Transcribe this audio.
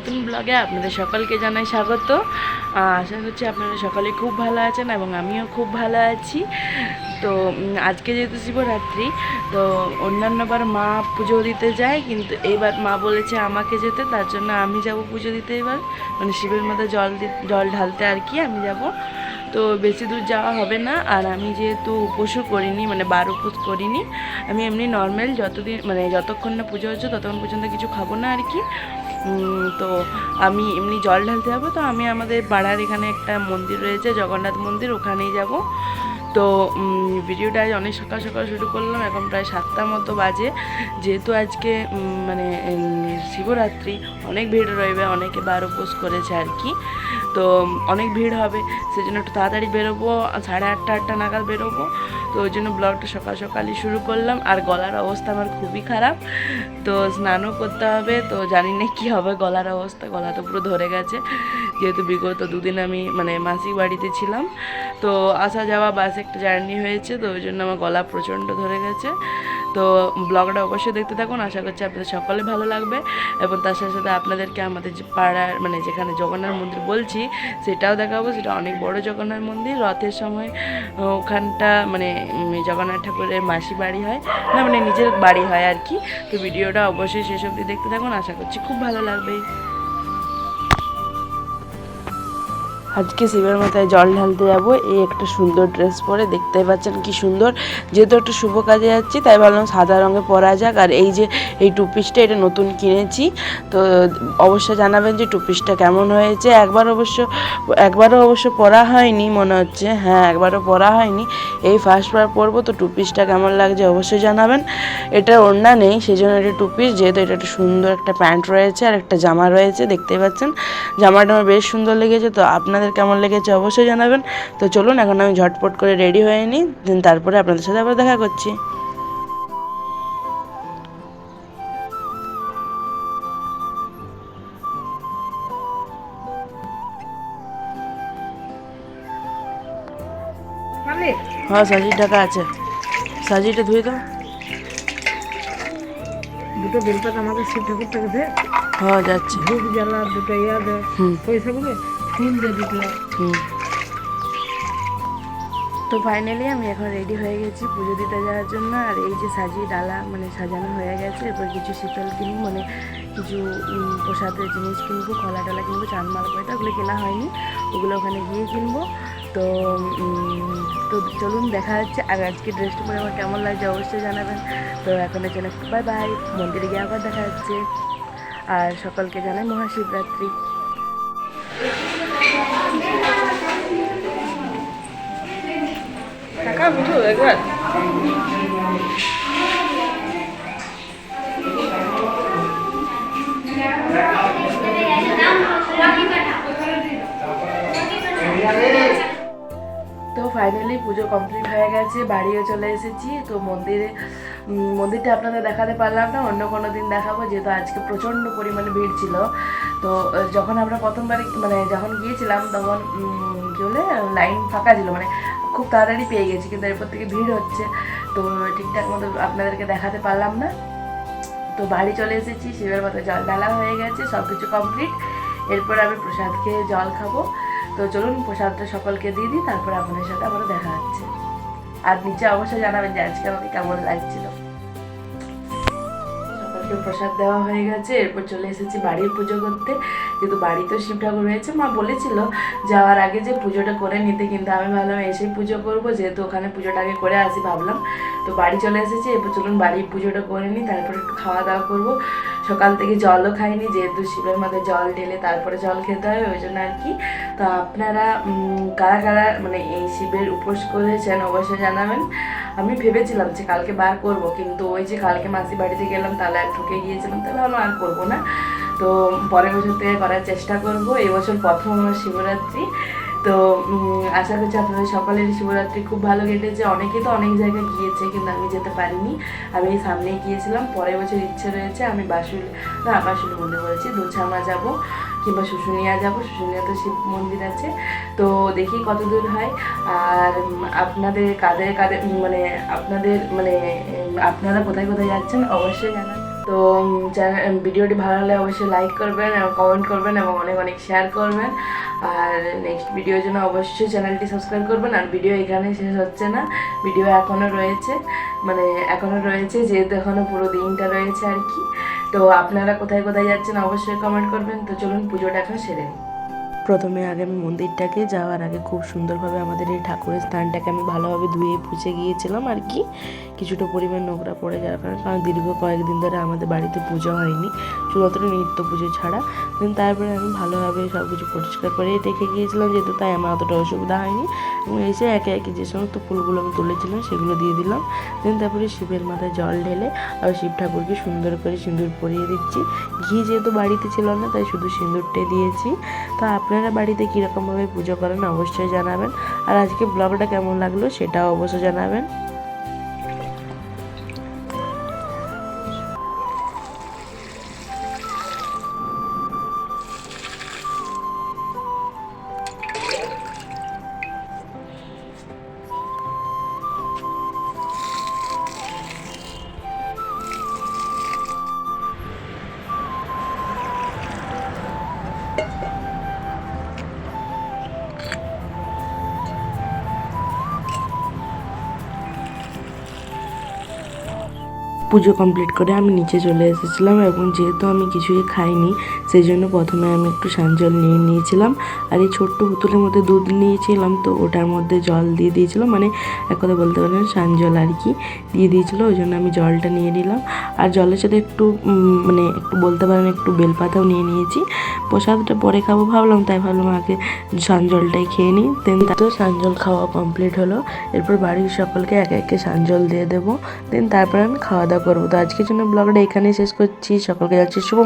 নতুন ব্লগে আপনাদের সকলকে জানাই স্বাগত। আশা করছি আপনারা সকলে খুব ভালো আছেন এবং আমিও খুব ভালো আছি। তো আজকে যেহেতু শিবরাত্রি, তো অন্যান্যবার মা পুজো দিতে যায়, কিন্তু এবার মা বলেছে আমাকে যেতে, তার জন্য আমি যাব পুজো দিতে। এবার মানে শিবের মধ্যে জল ঢালতে আর কি আমি যাব। তো বেশি দূর যাওয়া হবে না। আর আমি যেহেতু উপোসও করিনি, মানে বার উপোস করিনি, আমি এমনি নর্মাল যতদিন মানে যতক্ষণ না পুজো হচ্ছে ততক্ষণ পর্যন্ত কিছু খাবো না আর কি। তো আমি এমনি জল ঢালতে যাবো। তো আমি আমাদের পাড়ার এখানে একটা মন্দির রয়েছে, জগন্নাথ মন্দির, ওখানেই যাব। তো ভিডিওটা আজ অনেক সকাল সকাল শুরু করলাম, এখন প্রায় 7টা মতো বাজে। যেহেতু আজকে মানে শিবরাত্রি, অনেক ভিড় রইবে, অনেকে বার উপোস করেছে আর কি। তো অনেক ভিড় হবে, সেজন্য একটু তাড়াতাড়ি বেরোবো, 8:30 নাগাদ বেরোবো। তো ওই জন্য ব্লগটা সকাল সকালই শুরু করলাম। আর গলার অবস্থা আমার খুবই খারাপ, তো স্নানও করতে হবে। তো জানি না কী হবে গলার অবস্থা, গলা তো পুরো ধরে গেছে, যেহেতু বিগত 2 দিন আমি মানে মাসির বাড়িতে ছিলাম। তো আসা যাওয়া বাসে একটা জার্নি হয়েছে, তো ওই জন্য আমার গলা প্রচণ্ড ধরে গেছে। তো ব্লগটা অবশ্যই দেখতে থাকুন, আশা করছি আপনাদের সকলে ভালো লাগবে। এবং তার সাথে সাথে আপনাদেরকে আমাদের যে পাড়ার মানে যেখানে জগন্নাথ মন্দির বলছি সেটাও দেখাবো। সেটা অনেক বড় জগন্নাথ মন্দির। রথের সময় ওখানটা মানে জগন্নাথ ঠাকুরের মাসি বাড়ি হয় না, মানে নিজের বাড়ি হয় আর কি। তো ভিডিওটা অবশ্যই শেষ অবধি দেখতে থাকুন, আশা করছি খুব ভালো লাগবে। আজকে শিবের মাথায় জল ঢালতে যাব। এই একটা সুন্দর ড্রেস পরে, দেখতেই পাচ্ছেন কি সুন্দর। যেহেতু একটা শুভ কাজে যাচ্ছি, তাই ভাবলাম সাদা রঙে পরা যাক। আর এই যে এই টুপিসটা, এটা নতুন কিনেছি। তো অবশ্যই জানাবেন যে টুপিসটা কেমন হয়েছে। একবারও অবশ্য পরা হয়নি মনে হচ্ছে, হ্যাঁ একবারও পরা হয়নি, এই ফার্স্টবার পরবো। তো টুপিসটা কেমন লাগছে অবশ্যই জানাবেন। এটা ওড়না নেই, সেই জন্য এটা টুপিস। যেহেতু এটা একটা সুন্দর একটা প্যান্ট রয়েছে আর একটা জামা রয়েছে, দেখতেই পাচ্ছেন। জামাটা আমার বেশ সুন্দর লেগেছে। তো আপনাদের কেমন লেগেছে অবশ্যই জানাবেন। তো চলুন এখন আমি ঝটপট করে রেডি হয়ে নিই, দেন তারপরে আপনাদের সাথে আবার দেখা করছি। হ্যাঁ, সাজির ঢাকা আছে, সাজিটা ধুয়ে দাও। দুটো বেলপাত আমাদের শিব ঠাকুর থেকে দে। হ্যাঁ যাচ্ছে। ধূপ জ্বালা, দুটো ইয়া দে, পয়সাগুলো ফুল দে দুটো। তো ফাইনালি আমি এখন রেডি হয়ে গেছি পুজো দিতে যাওয়ার জন্য। আর এই যে সাজিয়ে ডালা মানে সাজানো হয়ে গেছে। এরপর কিছু শীতল কিনবো, মানে কিছু প্রসাদের জিনিস কিনবো, কলা টলা কিনবো, চানমাল কয়টা, ওগুলো কেনা হয়নি, ওগুলো ওখানে গিয়ে কিনবো। তো তো চলুন দেখা যাচ্ছে। আর আজকে ড্রেসটা পরে আমার কেমন লাগছে অবশ্যই জানাবেন। তো এখনের জন্য বাই বাই, মন্দিরে গিয়ে আবার দেখা যাচ্ছে। আর সকলকে জানাই মহাশিবরাত্রি। টাকা বুঝো একবার। তো ফাইনালি পুজো কমপ্লিট হয়ে গেছে, বাড়িও চলে এসেছি। তো মন্দিরটা আপনাদের দেখাতে পারলাম না, অন্য কোনো দিন দেখাবো, যেহেতু আজকে প্রচণ্ড পরিমাণে ভিড় ছিল। তো যখন আমরা প্রথমবারে মানে যখন গিয়েছিলাম তখন কী বলে লাইন ফাঁকা ছিল, মানে খুব তাড়াতাড়ি পেয়ে গেছি, কিন্তু এরপর থেকে ভিড় হচ্ছে, তো ঠিকঠাক মতো আপনাদেরকে দেখাতে পারলাম না। তো বাড়ি চলে এসেছি, শিবের মাথায় জল ঢালা হয়ে গেছে, সব কিছু কমপ্লিট। এরপর আমি প্রসাদ খেয়ে জল খাবো। তো চলুন প্রসাদটা সকলকে দিয়ে দিই, তারপর আপনাদের সাথে আবার দেখা হচ্ছে। আর নিচে অবশ্যই জানাবেন যে আজকে আমাকে কেমন লাগছিল। সকলকে প্রসাদ দেওয়া হয়ে গেছে, এরপর চলে এসেছি বাড়ির পুজো করতে। যেহেতু বাড়িতেও শিব ঠাকুর রয়েছে, মা বলেছিল যাওয়ার আগে যে পুজোটা করে নিতে, কিন্তু আমি ভাবলাম এসেই পুজো করবো, যেহেতু ওখানে পুজোটা আগে করে আসি ভাবলাম। তো বাড়ি চলে এসেছি, এরপর চলুন বাড়ির পুজোটা করে নিই, তারপর একটু খাওয়া দাওয়া করবো। সকাল থেকে জলও খাইনি, যেহেতু শিবের মাথায় জল ঢেলে তারপরে জল খেতে হয়, ওই জন্য আর কি। তো আপনারা কারা কারা মানে এই শিবের উপোস করেছেন অবশ্যই জানাবেন। আমি ভেবেছিলাম যে কালকে বার করব, কিন্তু ওই যে কালকে মাসি বাড়িতে গেলাম, তাহলে আর ঠকে গিয়েছিলাম, তাহলে ভাবলাম আর করবো না। তো পরের বছর থেকে করার চেষ্টা করব। এবছর প্রথম আমার শিবরাত্রি। তো আশা করছি আপনাদের সকলেরই শিবরাত্রি খুব ভালো কেটেছে। অনেকে তো অনেক জায়গায় গিয়েছে, কিন্তু আমি যেতে পারিনি। আমি সামনেই গিয়েছিলাম। পরের বছর ইচ্ছে রয়েছে আমি বাসুলি মন্দির বলেছি, দোছামা যাব, কিংবা শুশুনিয়া যাব। শুশুনিয়াতে শিব মন্দির আছে, তো দেখি কত দূর হয়। আর আপনাদের কাদের মানে আপনারা কোথায় কোথায় যাচ্ছেন অবশ্যই জানান। তো ভিডিওটি ভালো লাগলে অবশ্যই লাইক করবেন এবং কমেন্ট করবেন এবং অনেক অনেক শেয়ার করবেন। আর নেক্সট ভিডিওর জন্য অবশ্যই চ্যানেলটি সাবস্ক্রাইব করবেন। আর ভিডিও এখানে শেষ হচ্ছে না, ভিডিও এখনও রয়েছে যেহেতু এখনও পুরো দিনটা রয়েছে আর কি। তো আপনারা কোথায় কোথায় যাচ্ছেন অবশ্যই কমেন্ট করবেন। তো চলুন পুজোটা এখন সেরে নিই। প্রথমে আগে আমি মন্দিরটাকে যাওয়ার আগে খুব সুন্দরভাবে আমাদের এই ঠাকুরের স্থানটাকে আমি ভালোভাবে ধুয়ে পুছে গিয়েছিলাম আর কি। কিছুটা পরিমাণ নোংরা পড়ে যাওয়ার কারণ দীর্ঘ কয়েকদিন ধরে আমাদের বাড়িতে পুজো হয়নি, শুধুমাত্র নিত্য পুজো ছাড়া। তারপরে আমি ভালোভাবে সব কিছু পরিষ্কার করে রেখে গিয়েছিলাম, যেহেতু তাই আমার অতটা অসুবিধা হয়নি। এবং এসে একে একে যে সমস্ত ফুলগুলো আমি তুলেছিলাম সেগুলো দিয়ে দিলাম। তারপরে শিবের মাথায় জল ঢেলে আর শিব ঠাকুরকে সুন্দর করে সিঁদুর পরিয়ে দিচ্ছি। ঘি যেহেতু বাড়িতে ছিল না তাই শুধু সিঁদুরটাই দিয়েছি। তো আপনারা বাড়িতে কীরকমভাবে পুজো করেন অবশ্যই জানাবেন। আর আজকে ব্লগটা কেমন লাগলো সেটাও অবশ্যই জানাবেন। পুজো কমপ্লিট করে আমি নিচে চলে এসেছিলাম এবং যেহেতু আমি কিছুই খাইনি সেই জন্য প্রথমে আমি একটু সানজল নিয়ে নিয়েছিলাম। আর এই ছোট্ট বোতলের মধ্যে দুধ নিয়েছিলাম, তো ওটার মধ্যে জল দিয়ে দিয়েছিলাম, মানে এক কথা বলতে পারেন সানজল আর কি দিয়ে দিয়েছিলো। ওই জন্য আমি জলটা নিয়ে নিলাম। আর জলের সাথে একটু একটু বলতে পারেন একটু বেলপাতাও নিয়ে নিয়েছি। প্রসাদটা পরে খাবো ভাবলাম, তাই ভাবলাম আগে সানজলটাই খেয়ে নিই। তো সানজল খাওয়া কমপ্লিট হলো। এরপর বাড়ির সকলকে একে একে সানজল দিয়ে দেবো। তারপর আমি খাওয়া দাওয়া করবো। তো আজকের জন্য ব্লগটা এখানেই শেষ করছি। সকলকে যাচ্ছি শুভ